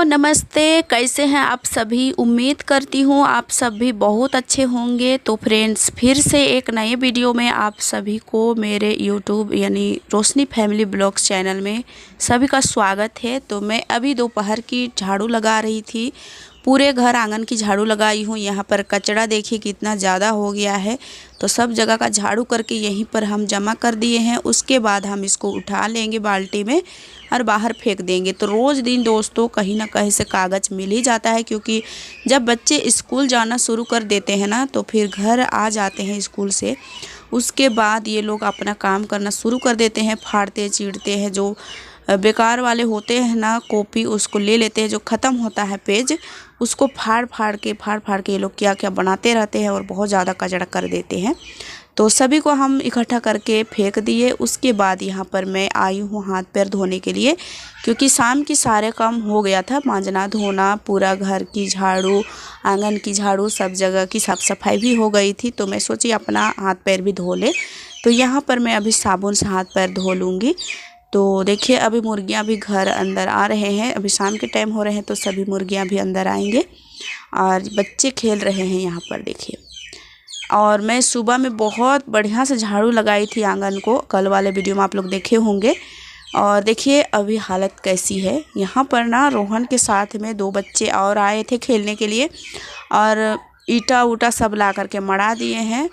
Hello नमस्ते, कैसे हैं आप सभी। उम्मीद करती हूँ आप सभी बहुत अच्छे होंगे। तो फ्रेंड्स, फिर से एक नए वीडियो में आप सभी को मेरे यूट्यूब यानी रोशनी फैमिली ब्लॉग्स चैनल में सभी का स्वागत है। तो मैं अभी दोपहर की झाड़ू लगा रही थी, पूरे घर आंगन की झाड़ू लगाई हूँ। यहाँ पर कचरा देखिए कितना ज़्यादा हो गया है, तो सब जगह का झाड़ू करके यहीं पर हम जमा कर दिए हैं। उसके बाद हम इसको उठा लेंगे बाल्टी में और बाहर फेंक देंगे। तो रोज़ दिन दोस्तों कहीं ना कहीं से कागज़ मिल ही जाता है, क्योंकि जब बच्चे स्कूल जाना शुरू कर देते हैं ना, तो फिर घर आ जाते हैं स्कूल से, उसके बाद ये लोग अपना काम करना शुरू कर देते हैं। फाड़ते चीरते हैं, जो बेकार वाले होते हैं ना कॉपी, उसको ले लेते हैं। जो ख़त्म होता है पेज, उसको फाड़ फाड़ के ये लोग क्या क्या बनाते रहते हैं और बहुत ज़्यादा कचरा कर देते हैं। तो सभी को हम इकट्ठा करके फेंक दिए। उसके बाद यहाँ पर मैं आई हूँ हाथ पैर धोने के लिए, क्योंकि शाम की सारे काम हो गया था। मांजना धोना, पूरा घर की झाड़ू, आंगन की झाड़ू, सब जगह की साफ़ सफाई भी हो गई थी। तो मैं सोची अपना हाथ पैर भी धो ले। तो यहाँ पर मैं अभी साबुन से हाथ पैर धो लूँगी। तो देखिए अभी मुर्गियाँ भी घर अंदर आ रहे हैं। अभी शाम के टाइम हो रहे हैं, तो सभी मुर्गियाँ भी अंदर आएंगे और बच्चे खेल रहे हैं यहाँ पर देखिए। और मैं सुबह में बहुत बढ़िया से झाड़ू लगाई थी आंगन को, कल वाले वीडियो में आप लोग देखे होंगे। और देखिए अभी हालत कैसी है। यहाँ पर ना रोहन के साथ में 2 बच्चे और आए थे खेलने के लिए, और ईटा उटा सब ला करके मड़ा दिए हैं।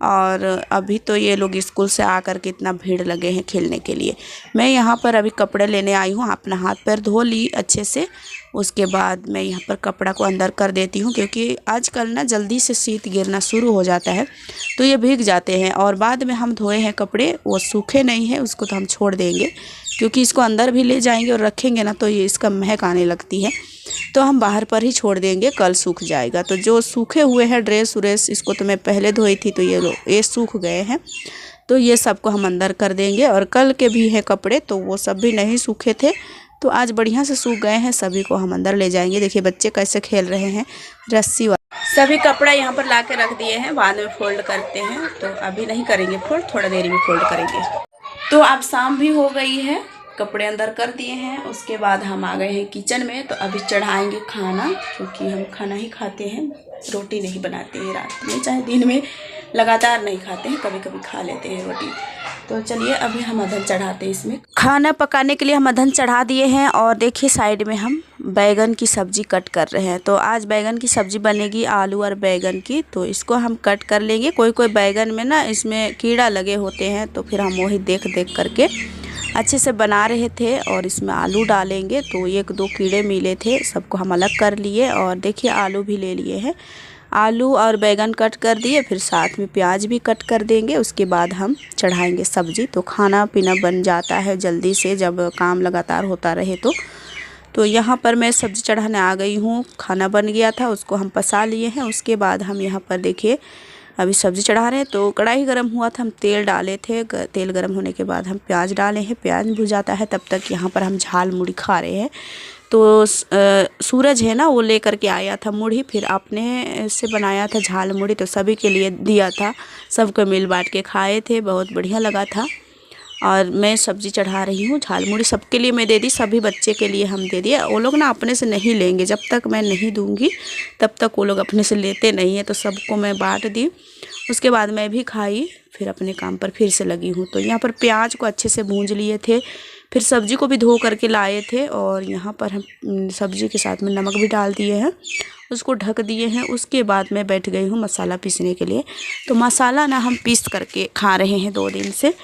और अभी तो ये लोग स्कूल से आकर के इतना भीड़ लगे हैं खेलने के लिए। मैं यहाँ पर अभी कपड़े लेने आई हूँ, अपना हाथ पैर धो ली अच्छे से। उसके बाद मैं यहाँ पर कपड़ा को अंदर कर देती हूँ, क्योंकि आजकल ना जल्दी से शीत गिरना शुरू हो जाता है, तो ये भीग जाते हैं। और बाद में हम धोए हैं कपड़े, वो सूखे नहीं हैं, उसको तो हम छोड़ देंगे, क्योंकि इसको अंदर भी ले जाएंगे और रखेंगे ना तो ये इसका महक आने लगती है। तो हम बाहर पर ही छोड़ देंगे, कल सूख जाएगा। तो जो सूखे हुए हैं ड्रेस व्रेस, इसको तो मैं पहले धोई थी, तो ये सूख गए हैं। तो ये सबको हम अंदर कर देंगे। और कल के भी हैं कपड़े, तो वो सब भी नहीं सूखे थे, तो आज बढ़िया से सूख गए हैं। सभी को हम अंदर ले जाएंगे। देखिए बच्चे कैसे खेल रहे हैं रस्सी वाला। सभी कपड़ा यहाँ पर ला के रख दिए हैं, बाद में फोल्ड करते हैं। तो अभी नहीं करेंगे फोल्ड, थोड़ा देर में फोल्ड करेंगे। तो अब शाम भी हो गई है, कपड़े अंदर कर दिए हैं। उसके बाद हम आ गए हैं किचन में। तो अभी चढ़ाएंगे खाना, क्योंकि हम खाना ही खाते हैं, रोटी नहीं बनाते हैं रात में, चाहे दिन में लगातार नहीं खाते हैं, कभी कभी खा लेते हैं रोटी। तो चलिए अभी हम अधन चढ़ाते हैं। इसमें खाना पकाने के लिए हम अधन चढ़ा दिए हैं। और देखिए साइड में हम बैगन की सब्ज़ी कट कर रहे हैं। तो आज बैगन की सब्ज़ी बनेगी, आलू और बैगन की। तो इसको हम कट कर लेंगे। कोई बैगन में ना इसमें कीड़ा लगे होते हैं, तो फिर हम वही देख करके अच्छे से बना रहे थे। और इसमें आलू डालेंगे, तो 1-2 कीड़े मिले थे, सबको हम अलग कर लिए। और देखिए आलू भी ले लिए हैं, आलू और बैगन कट कर दिए, फिर साथ में प्याज भी कट कर देंगे। उसके बाद हम चढ़ाएंगे सब्ज़ी। तो खाना पीना बन जाता है जल्दी से, जब काम लगातार होता रहे तो यहाँ पर मैं सब्ज़ी चढ़ाने आ गई हूँ। खाना बन गया था, उसको हम पसा लिए हैं। उसके बाद हम यहाँ पर देखिए अभी सब्ज़ी चढ़ा रहे हैं। तो कढ़ाई गर्म हुआ था, हम तेल डाले थे। तेल गर्म होने के बाद हम प्याज डाले हैं। प्याज भुजाता है, तब तक यहाँ पर हम झाल मुड़ी खा रहे हैं। तो सूरज है ना, वो लेकर के आया था मुड़ी, फिर आपने से बनाया था झाल मुड़ी, तो सभी के लिए दिया था, सबको मिल बांट के खाए थे, बहुत बढ़िया लगा था। और मैं सब्ज़ी चढ़ा रही हूँ, झाल मुड़ी सबके लिए मैं दे दी, सभी बच्चे के लिए हम दे दिए। वो लोग ना अपने से नहीं लेंगे, जब तक मैं नहीं दूँगी तब तक वो लोग अपने से लेते नहीं हैं। तो सबको मैं बांट दी। उसके बाद मैं भी खाई, फिर अपने काम पर फिर से लगी हूँ। तो यहाँ पर प्याज को अच्छे से भूंज लिए थे, फिर सब्ज़ी को भी धो करके लाए थे। और यहाँ पर हम सब्ज़ी के साथ में नमक भी डाल दिए हैं, उसको ढक दिए हैं। उसके बाद मैं बैठ गई हूँ मसाला पीसने के लिए। तो मसाला ना हम पीस करके खा रहे हैं 2 दिन से।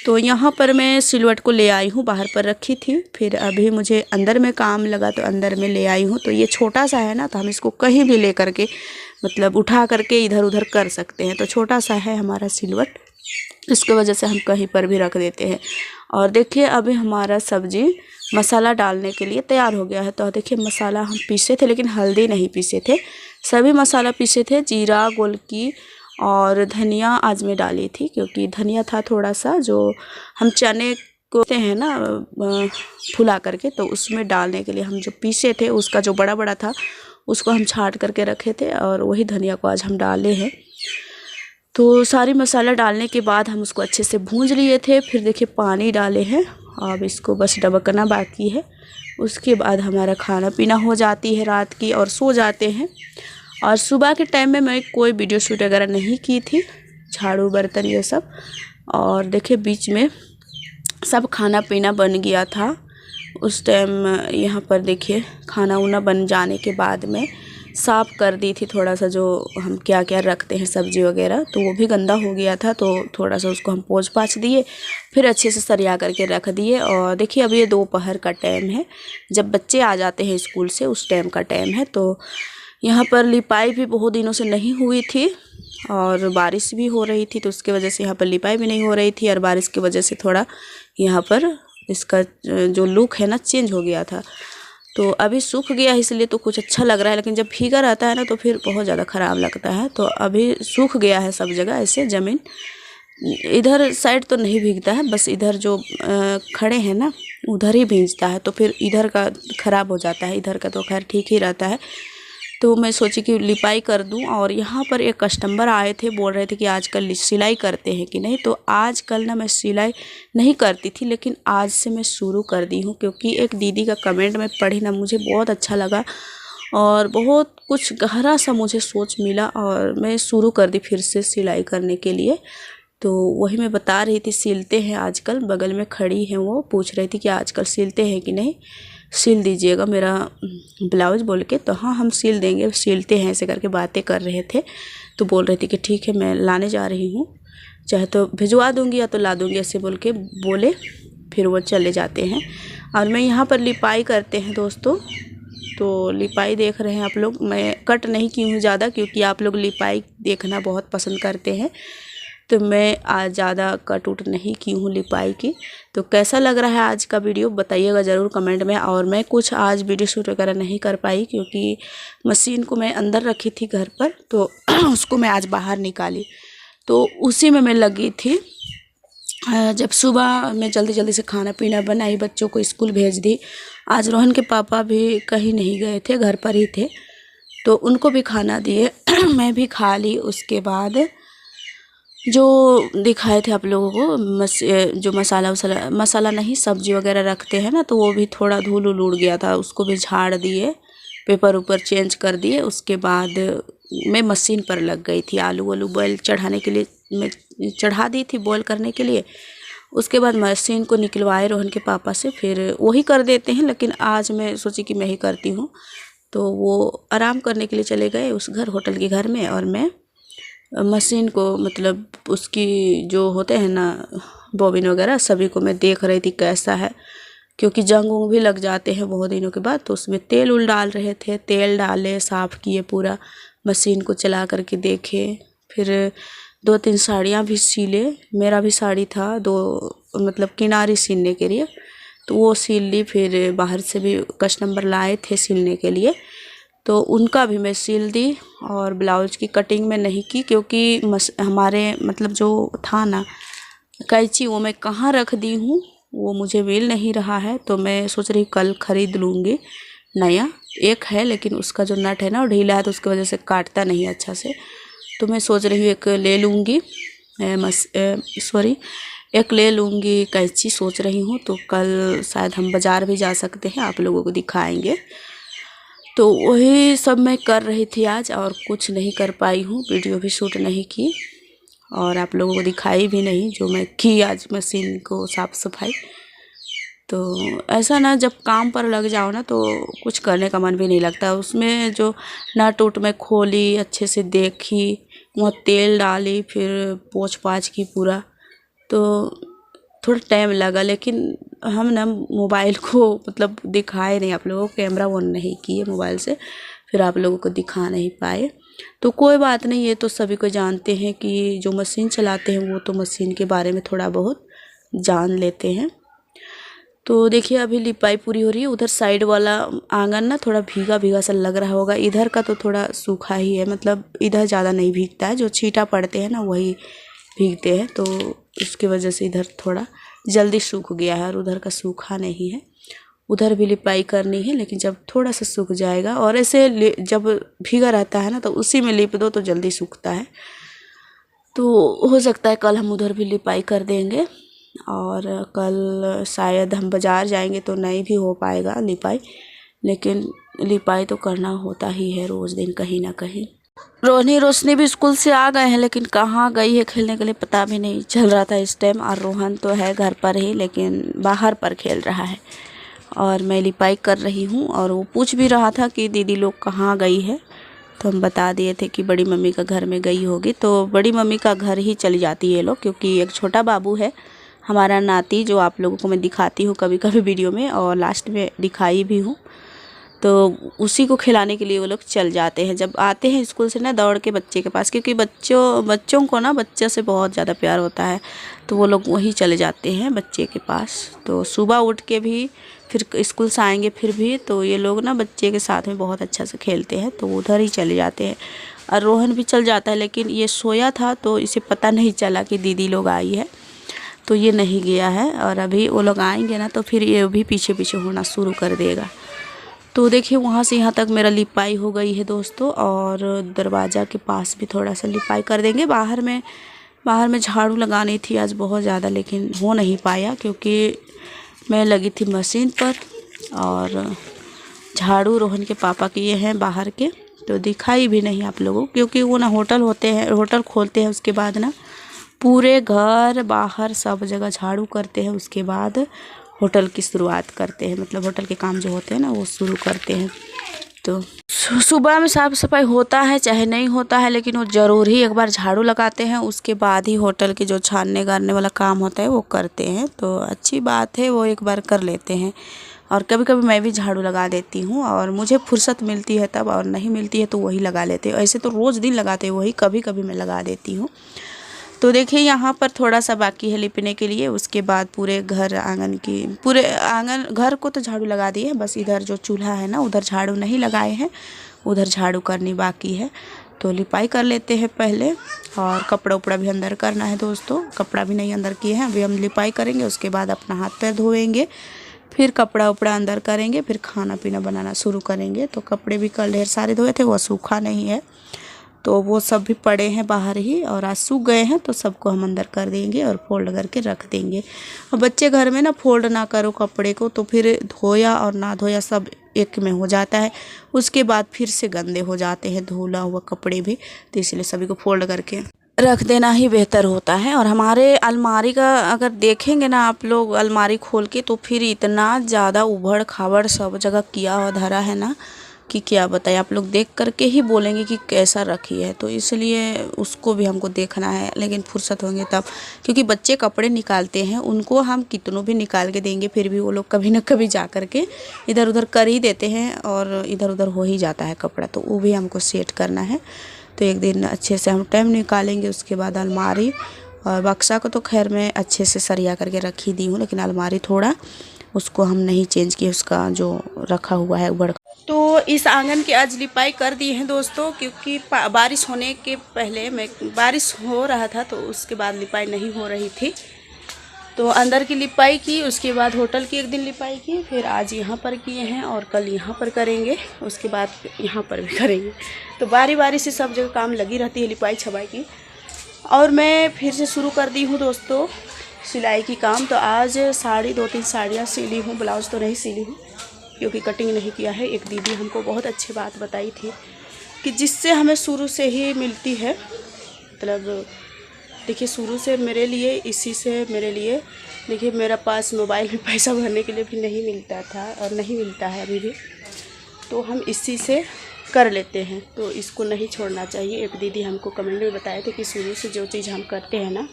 तो यहाँ पर मैं सिलवट को ले आई हूँ, बाहर पर रखी थी, फिर अभी मुझे अंदर में काम लगा तो अंदर में ले आई हूँ। तो ये छोटा सा है ना, तो हम इसको कहीं भी ले करके मतलब उठा करके इधर उधर कर सकते हैं। तो छोटा सा है हमारा सिलवट, इसकी वजह से हम कहीं पर भी रख देते हैं। और देखिए अभी हमारा सब्ज़ी मसाला डालने के लिए तैयार हो गया है। तो देखिए मसाला हम पीसे थे, लेकिन हल्दी नहीं पीसे थे, सभी मसाला पीसे थे। जीरा, गोलकी और धनिया आज मैं डाली थी, क्योंकि धनिया था थोड़ा सा, जो हम चने को हैं ना फुला करके, तो उसमें डालने के लिए हम जो पीसे थे, उसका जो बड़ा बड़ा था उसको हम छांट करके रखे थे, और वही धनिया को आज हम डाले हैं। तो सारी मसाला डालने के बाद हम उसको अच्छे से भूंज लिए थे। फिर देखिए पानी डाले हैं, अब इसको बस डबकना बाकी है, उसके बाद हमारा खाना पीना हो जाती है रात की और सो जाते हैं। और सुबह के टाइम में मैं कोई वीडियो शूट वगैरह नहीं की थी, झाड़ू बर्तन ये सब। और देखिए बीच में सब खाना पीना बन गया था उस टाइम। यहाँ पर देखिए खाना उना बन जाने के बाद में साफ़ कर दी थी थोड़ा सा, जो हम क्या क्या रखते हैं सब्ज़ी वगैरह, तो वो भी गंदा हो गया था, तो थोड़ा सा उसको हम पोंछ पाछ दिए, फिर अच्छे से सरिया करके रख दिए। और देखिए अब ये दोपहर का टाइम है, जब बच्चे आ जाते हैं स्कूल से उस टाइम का टाइम है। तो यहाँ पर लिपाई भी बहुत दिनों से नहीं हुई थी और बारिश भी हो रही थी, तो उसकी वजह से यहाँ पर लिपाई भी नहीं हो रही थी, और बारिश की वजह से थोड़ा यहाँ पर इसका जो लुक है ना चेंज हो गया था। तो अभी सूख गया है इसलिए तो कुछ अच्छा लग रहा है, लेकिन जब भीगा रहता है ना तो फिर बहुत ज़्यादा ख़राब लगता है। तो अभी सूख गया है सब जगह ऐसे ज़मीन, इधर साइड तो नहीं भीगता है, बस इधर जो खड़े हैं ना उधर ही भीगता है, तो फिर इधर का ख़राब हो जाता है, इधर का तो खैर ठीक ही रहता है। तो मैं सोची कि लिपाई कर दूं। और यहाँ पर एक कस्टमर आए थे, बोल रहे थे कि आजकल सिलाई करते हैं कि नहीं। तो आजकल ना मैं सिलाई नहीं करती थी, लेकिन आज से मैं शुरू कर दी हूँ, क्योंकि एक दीदी का कमेंट में पढ़ी ना, मुझे बहुत अच्छा लगा और बहुत कुछ गहरा सा मुझे सोच मिला, और मैं शुरू कर दी फिर से सिलाई करने के लिए। तो वही मैं बता रही थी, सिलते हैं आजकल। बगल में खड़ी हैं वो, पूछ रही थी कि आजकल सिलते हैं कि नहीं, सिल दीजिएगा मेरा ब्लाउज़ बोल के। तो हाँ हम सिल देंगे, सिलते हैं ऐसे करके बातें कर रहे थे। तो बोल रही थी कि ठीक है मैं लाने जा रही हूँ, चाहे तो भिजवा दूँगी या तो ला दूँगी, ऐसे बोल के बोले, फिर वो चले जाते हैं। और मैं यहाँ पर लिपाई करते हैं दोस्तों, तो लिपाई देख रहे हैं आप लोग। मैं कट नहीं की हूँ ज़्यादा, क्योंकि आप लोग लिपाई देखना बहुत पसंद करते हैं, तो मैं आज ज़्यादा कट उट नहीं की हूँ लिपाई की। तो कैसा लग रहा है आज का वीडियो बताइएगा ज़रूर कमेंट में। और मैं कुछ आज वीडियो शूट वगैरह नहीं कर पाई, क्योंकि मशीन को मैं अंदर रखी थी घर पर, तो उसको मैं आज बाहर निकाली, तो उसी में मैं लगी थी। जब सुबह मैं जल्दी जल्दी से खाना पीना बनाई, बच्चों को स्कूल भेज दी। आज रोहन के पापा भी कहीं नहीं गए थे, घर पर ही थे, तो उनको भी खाना दिए मैं भी खा ली। उसके बाद जो दिखाए थे आप लोगों को जो मसाला नहीं सब्जी वगैरह रखते हैं ना, तो वो भी थोड़ा धूल उड़ गया था, उसको भी झाड़ दिए, पेपर ऊपर चेंज कर दिए। उसके बाद मैं मशीन पर लग गई थी, आलू बॉयल चढ़ाने के लिए मैं चढ़ा दी थी बॉयल करने के लिए। उसके बाद मशीन को निकलवाए रोहन के पापा से, फिर वही कर देते हैं, लेकिन आज मैं सोची कि मैं ही करती हूँ। तो वो आराम करने के लिए चले गए उस घर, होटल के घर में, और मैं मशीन को मतलब उसकी जो होते हैं ना बॉबिन वगैरह सभी को मैं देख रही थी कैसा है, क्योंकि जंग उंग भी लग जाते हैं बहुत दिनों के बाद। तो उसमें तेल उल डाल रहे थे, तेल डाले, साफ़ किए पूरा, मशीन को चला करके देखे। फिर 2-3 साड़ियाँ भी सिले, मेरा भी साड़ी था 2 मतलब किनारी सिलने के लिए, तो वो सिल ली। फिर बाहर से भी कस्टमर लाए थे सिलने के लिए, तो उनका भी मैं सिल दी। और ब्लाउज की कटिंग में नहीं की, क्योंकि हमारे मतलब जो था ना कैंची, वो मैं कहाँ रख दी हूँ वो मुझे मिल नहीं रहा है। तो मैं सोच रही कल ख़रीद लूँगी नया। एक है लेकिन उसका जो नट है ना वो ढीला है, तो उसकी वजह से काटता नहीं अच्छा से। तो मैं सोच रही हूँ एक ले लूँगी, एक ले लूँगी कैंची सोच रही हूँ। तो कल शायद हम बाज़ार भी जा सकते हैं, आप लोगों को दिखाएंगे। तो वही सब मैं कर रही थी आज, और कुछ नहीं कर पाई हूँ, वीडियो भी शूट नहीं की और आप लोगों को दिखाई भी नहीं जो मैं की आज मशीन को साफ़ सफाई। तो ऐसा ना जब काम पर लग जाओ ना तो कुछ करने का मन भी नहीं लगता। उसमें जो नट उट में खोली, अच्छे से देखी, वहाँ तेल डाली, फिर पोंछ पाछ की पूरा, तो थोड़ा टाइम लगा। लेकिन हम ना मोबाइल को मतलब दिखाए नहीं आप लोगों को, कैमरा ऑन नहीं किए मोबाइल से, फिर आप लोगों को दिखा नहीं पाए। तो कोई बात नहीं, ये तो सभी को जानते हैं कि जो मशीन चलाते हैं वो तो मशीन के बारे में थोड़ा बहुत जान लेते हैं। तो देखिए अभी लिपाई पूरी हो रही है। उधर साइड वाला आंगन ना थोड़ा भीगा भीगा सा लग रहा होगा, इधर का तो थोड़ा सूखा ही है, मतलब इधर ज़्यादा नहीं भीगता है, जो छींटा पड़ते हैं ना वही भीगते हैं, तो उसकी वजह से इधर थोड़ा जल्दी सूख गया है और उधर का सूखा नहीं है। उधर भी लिपाई करनी है, लेकिन जब थोड़ा सा सूख जाएगा, और ऐसे जब भीगा रहता है ना तो उसी में लिप दो तो जल्दी सूखता है। तो हो सकता है कल हम उधर भी लिपाई कर देंगे। और कल शायद हम बाज़ार जाएंगे तो नहीं भी हो पाएगा लिपाई, लेकिन लिपाई तो करना होता ही है रोज़ दिन कहीं ना कहीं। रोशनी भी स्कूल से आ गए हैं, लेकिन कहाँ गई है खेलने के लिए पता भी नहीं चल रहा था इस टाइम। और रोहन तो है घर पर ही, लेकिन बाहर पर खेल रहा है और मैं लिपाई कर रही हूँ। और वो पूछ भी रहा था कि दीदी लोग कहाँ गई है, तो हम बता दिए थे कि बड़ी मम्मी का घर में गई होगी। तो बड़ी मम्मी का घर ही चली जाती है लोग, क्योंकि एक छोटा बाबू है हमारा नाती, जो आप लोगों को मैं दिखाती हूँ कभी कभी वीडियो में और लास्ट में दिखाई भी हूँ। तो उसी को खिलाने के लिए वो लोग चल जाते हैं जब आते हैं स्कूल से ना, दौड़ के बच्चे के पास, क्योंकि बच्चों को ना बच्चे से बहुत ज़्यादा प्यार होता है, तो वो लोग वहीं चले जाते हैं बच्चे के पास। तो सुबह उठ के भी फिर स्कूल से आएंगे फिर भी तो ये लोग ना बच्चे के साथ में बहुत अच्छा से खेलते हैं, तो उधर ही चले जाते हैं। और रोहन भी चल जाता है, लेकिन ये सोया था तो इसे पता नहीं चला कि दीदी लोग आई है, तो ये नहीं गया है। और अभी वो लोग आएंगे ना तो फिर ये भी पीछे पीछे होना शुरू कर देगा। तो देखिए वहाँ से यहाँ तक मेरा लिपाई हो गई है दोस्तों, और दरवाज़ा के पास भी थोड़ा सा लिपाई कर देंगे। बाहर में झाड़ू लगानी थी आज बहुत ज़्यादा, लेकिन हो नहीं पाया क्योंकि मैं लगी थी मशीन पर। और झाड़ू रोहन के पापा किए हैं बाहर के, तो दिखाई भी नहीं आप लोगों को, क्योंकि वो ना होटल खोलते हैं, उसके बाद ना पूरे घर बाहर सब जगह झाड़ू करते हैं, उसके बाद होटल की शुरुआत करते हैं, मतलब होटल के काम जो होते हैं ना वो शुरू करते हैं। तो सुबह में साफ़ सफाई होता है चाहे नहीं होता है, लेकिन वो ज़रूर ही एक बार झाड़ू लगाते हैं, उसके बाद ही होटल की जो छानने गारने वाला काम होता है वो करते हैं। तो अच्छी बात है, वो एक बार कर लेते हैं। और कभी कभी मैं भी झाड़ू लगा देती हूँ, और मुझे फुर्सत मिलती है तब, और नहीं मिलती है तो वही लगा लेते हैं। ऐसे तो रोज़ दिन लगाते हैं वही, कभी कभी मैं लगा देती हूँ। तो देखिए यहाँ पर थोड़ा सा बाकी है लिपने के लिए, उसके बाद पूरे घर को तो झाड़ू लगा दिए, बस इधर जो चूल्हा है ना उधर झाड़ू नहीं लगाए हैं, उधर झाड़ू करनी बाकी है। तो लिपाई कर लेते हैं पहले, और कपड़ा उपड़ा भी अंदर करना है दोस्तों, कपड़ा भी नहीं अंदर किए हैं। अभी हम लिपाई करेंगे, उसके बाद अपना हाथ पैर धोएंगे, फिर कपड़ा उपड़ा अंदर करेंगे, फिर खाना पीना बनाना शुरू करेंगे। तो कपड़े भी कल ढेर सारे धोए थे, वो सूखा नहीं है, तो वो सब भी पड़े हैं बाहर ही, और आज सूख गए हैं तो सबको हम अंदर कर देंगे और फोल्ड करके रख देंगे। और बच्चे घर में ना फोल्ड ना करो कपड़े को तो फिर धोया और ना धोया सब एक में हो जाता है, उसके बाद फिर से गंदे हो जाते हैं धुला हुआ कपड़े भी। तो इसलिए सभी को फोल्ड करके रख देना ही बेहतर होता है। और हमारे अलमारी का अगर देखेंगे ना आप लोग अलमारी खोल के, तो फिर इतना ज़्यादा उबड़ खाबड़ सब जगह किया हुआ धरा है ना कि क्या बताएं, आप लोग देख करके ही बोलेंगे कि कैसा रखी है। तो इसलिए उसको भी हमको देखना है, लेकिन फुर्सत होंगे तब, क्योंकि बच्चे कपड़े निकालते हैं, उनको हम कितनों भी निकाल के देंगे फिर भी वो लोग कभी ना कभी जा कर के इधर उधर कर ही देते हैं, और इधर उधर हो ही जाता है कपड़ा, तो वो भी हमको सेट करना है। तो एक दिन अच्छे से हम टाइम निकालेंगे, उसके बाद अलमारी और बक्सा को तो खैर मैं अच्छे से सरिया करके रख ही दी हूँ, लेकिन अलमारी थोड़ा उसको हम नहीं चेंज किए, उसका जो रखा हुआ है बड़ा। तो इस आंगन की आज लिपाई कर दी है दोस्तों, क्योंकि बारिश होने के पहले बारिश हो रहा था तो उसके बाद लिपाई नहीं हो रही थी, तो अंदर की लिपाई की, उसके बाद होटल की एक दिन लिपाई की, फिर आज यहाँ पर किए हैं और कल यहाँ पर करेंगे, उसके बाद यहाँ पर भी करेंगे। तो बारी बारी से सब जगह काम लगी रहती है लिपाई छपाई की। और मैं फिर से शुरू कर दी हूँ दोस्तों सिलाई की काम। तो आज 2-3 साड़ियाँ सिली हूँ, ब्लाउज़ तो नहीं सिली हूँ क्योंकि कटिंग नहीं किया है। एक दीदी हमको बहुत अच्छी बात बताई थी कि जिससे हमें शुरू से ही मिलती है, मतलब देखिए शुरू से मेरे लिए, इसी से मेरे लिए, देखिए मेरा पास मोबाइल में पैसा भरने के लिए भी नहीं मिलता था और नहीं मिलता है अभी भी, तो हम इसी से कर लेते हैं, तो इसको नहीं छोड़ना चाहिए। एक दीदी हमको कमेंट में बताए थे कि शुरू से जो चीज़ हम करते हैं ना,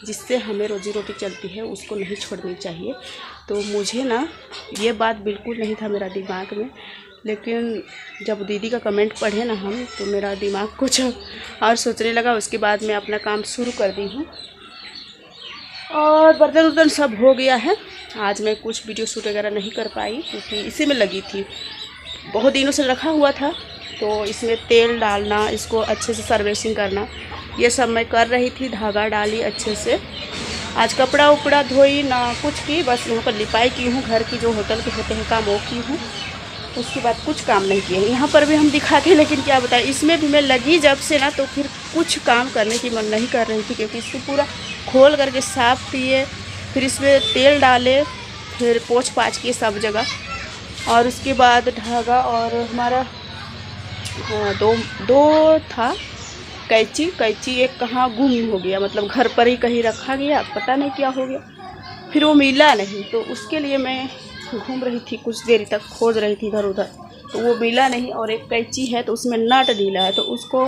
जिससे हमें रोजी रोटी चलती है, उसको नहीं छोड़नी चाहिए। तो मुझे ना ये बात बिल्कुल नहीं था मेरा दिमाग में, लेकिन जब दीदी का कमेंट पढ़े ना हम, तो मेरा दिमाग कुछ और सोचने लगा। उसके बाद मैं अपना काम शुरू कर दी हूँ, और बर्तन वर्तन सब हो गया है। आज मैं कुछ वीडियो शूट वगैरह नहीं कर पाई क्योंकि इसी में लगी थी, बहुत दिनों से रखा हुआ था, तो इसमें तेल डालना, इसको अच्छे से सर्विसिंग करना, ये सब मैं कर रही थी। धागा डाली अच्छे से, आज कपड़ा उपड़ा धोई ना कुछ की, बस यहाँ पर लिपाई की हूँ, घर की जो होटल के होते हैं काम वो की हूँ, उसके बाद कुछ काम नहीं किए। यहाँ पर भी हम दिखाते हैं, लेकिन क्या बताएं, इसमें भी मैं लगी जब से ना, तो फिर कुछ काम करने की मन नहीं कर रही थी, क्योंकि इसको पूरा खोल करके साफ़ किए, फिर इसमें तेल डाले, फिर पोंछ पाछ के सब जगह, और उसके बाद धागा और हमारा दो था कैंची एक कहाँ गुम हो गया, मतलब घर पर ही कहीं रखा गया, पता नहीं क्या हो गया। फिर वो मिला नहीं, तो उसके लिए मैं घूम रही थी, कुछ देर तक खोज रही थी इधर उधर, तो वो मिला नहीं। और एक कैंची है तो उसमें नट ढीला है, तो उसको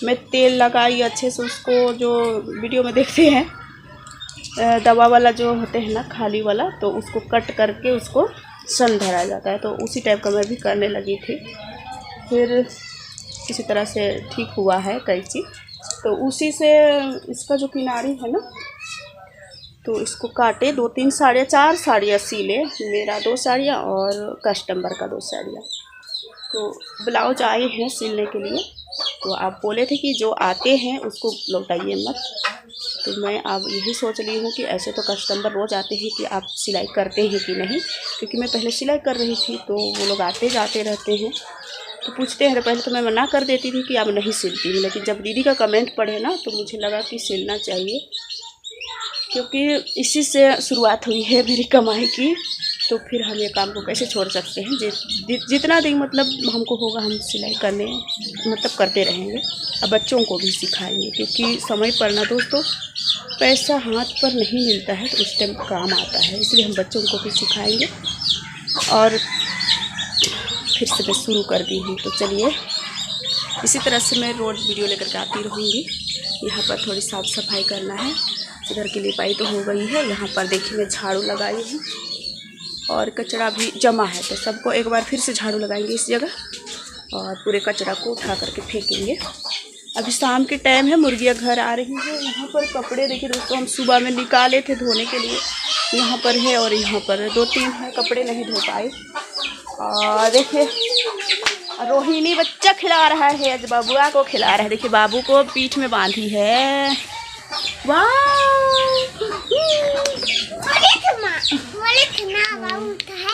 मैं तेल लगाई अच्छे से, उसको जो वीडियो में देखते हैं दवा वाला जो होते हैं ना खाली वाला, तो उसको कट करके उसको सन धरा जाता है, तो उसी टाइप का मैं भी करने लगी थी। फिर इसी तरह से ठीक हुआ है कैंची, तो उसी से इसका जो किनारी है ना, तो इसको काटे 2-3 साड़ियाँ 4 साड़ियाँ सिले, मेरा 2 साड़ियाँ और कस्टमर का 2 साड़ियाँ। तो ब्लाउज आए हैं सिलने के लिए, तो आप बोले थे कि जो आते हैं उसको लौटाइए मत, तो मैं अब यही सोच रही हूँ कि ऐसे तो कस्टमर रोज़ आते हैं कि आप सिलाई करते हैं कि नहीं, क्योंकि मैं पहले सिलाई कर रही थी, तो वो लोग आते जाते रहते हैं तो पूछते हैं। पहले तो मैं मना कर देती थी कि अब नहीं सिलती हूँ, लेकिन जब दीदी का कमेंट पढ़े ना, तो मुझे लगा कि सिलना चाहिए, क्योंकि इसी से शुरुआत हुई है मेरी कमाई की। तो फिर हम ये काम को कैसे छोड़ सकते हैं, जितना दिन मतलब हमको होगा हम सिलाई करने मतलब करते रहेंगे। अब बच्चों को भी सिखाएंगे, क्योंकि समय पर ना दोस्तों पैसा हाथ पर नहीं मिलता है, तो उस टाइम काम आता है, इसलिए हम बच्चों को भी सिखाएंगे। और फिर से मैं शुरू कर दी हूँ, तो चलिए इसी तरह से मैं रोज़ वीडियो लेकर के आती रहूँगी। यहाँ पर थोड़ी साफ़ सफाई करना है, इधर की लिपाई तो हो गई है, यहाँ पर देखिए मैं झाड़ू लगाई हूँ और कचरा भी जमा है, तो सबको एक बार फिर से झाड़ू लगाएंगे इस जगह, और पूरे कचरा को उठा करके फेंकेंगे। अभी शाम के टाइम है, मुर्गियाँ घर आ रही है। यहाँ पर कपड़े देखिए दोस्तों, हम सुबह में निकाले थे धोने के लिए, यहाँ पर है और यहाँ पर 2-3 है, कपड़े नहीं धो पाए। और देखिए रोहिणी बच्चा खिला रहा है, आज बाबुआ को खिला रहा है, देखिए बाबू को पीठ में बांधी है। वाह,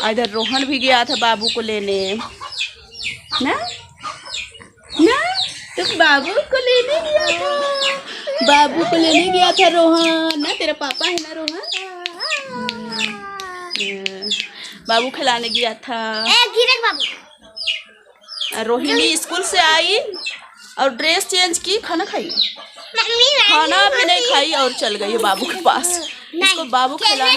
इधर रोहन भी गया था बाबू को लेने ना, तो बाबू को लेने गया था, बाबू को लेने गया था रोहन ना, तेरा पापा है ना रोहन, बाबू खिलाने गया था। रोहिणी स्कूल से आई और ड्रेस चेंज की, खाना खाई, खाना भी नहीं खाई और चल गई बाबू के पास। इसको बाबू खेलने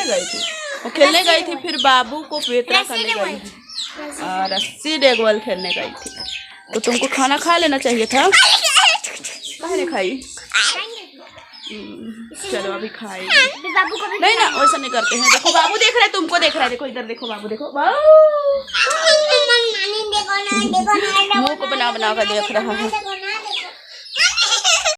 गई थी, वो खेलने गई थी, फिर बाबू को पेटरा करने गई थी और रस्सी डेगवल खेलने गई थी। तो तुमको खाना खा लेना चाहिए था, नहीं खाई। चलो अभी खाएगी, नहीं ना वैसा नहीं करते हैं। देखो बाबू देख रहा है, तुमको देख रहा है, देखो इधर देखो बाबू, देखो मुँह को बना बना कर देख रहा है।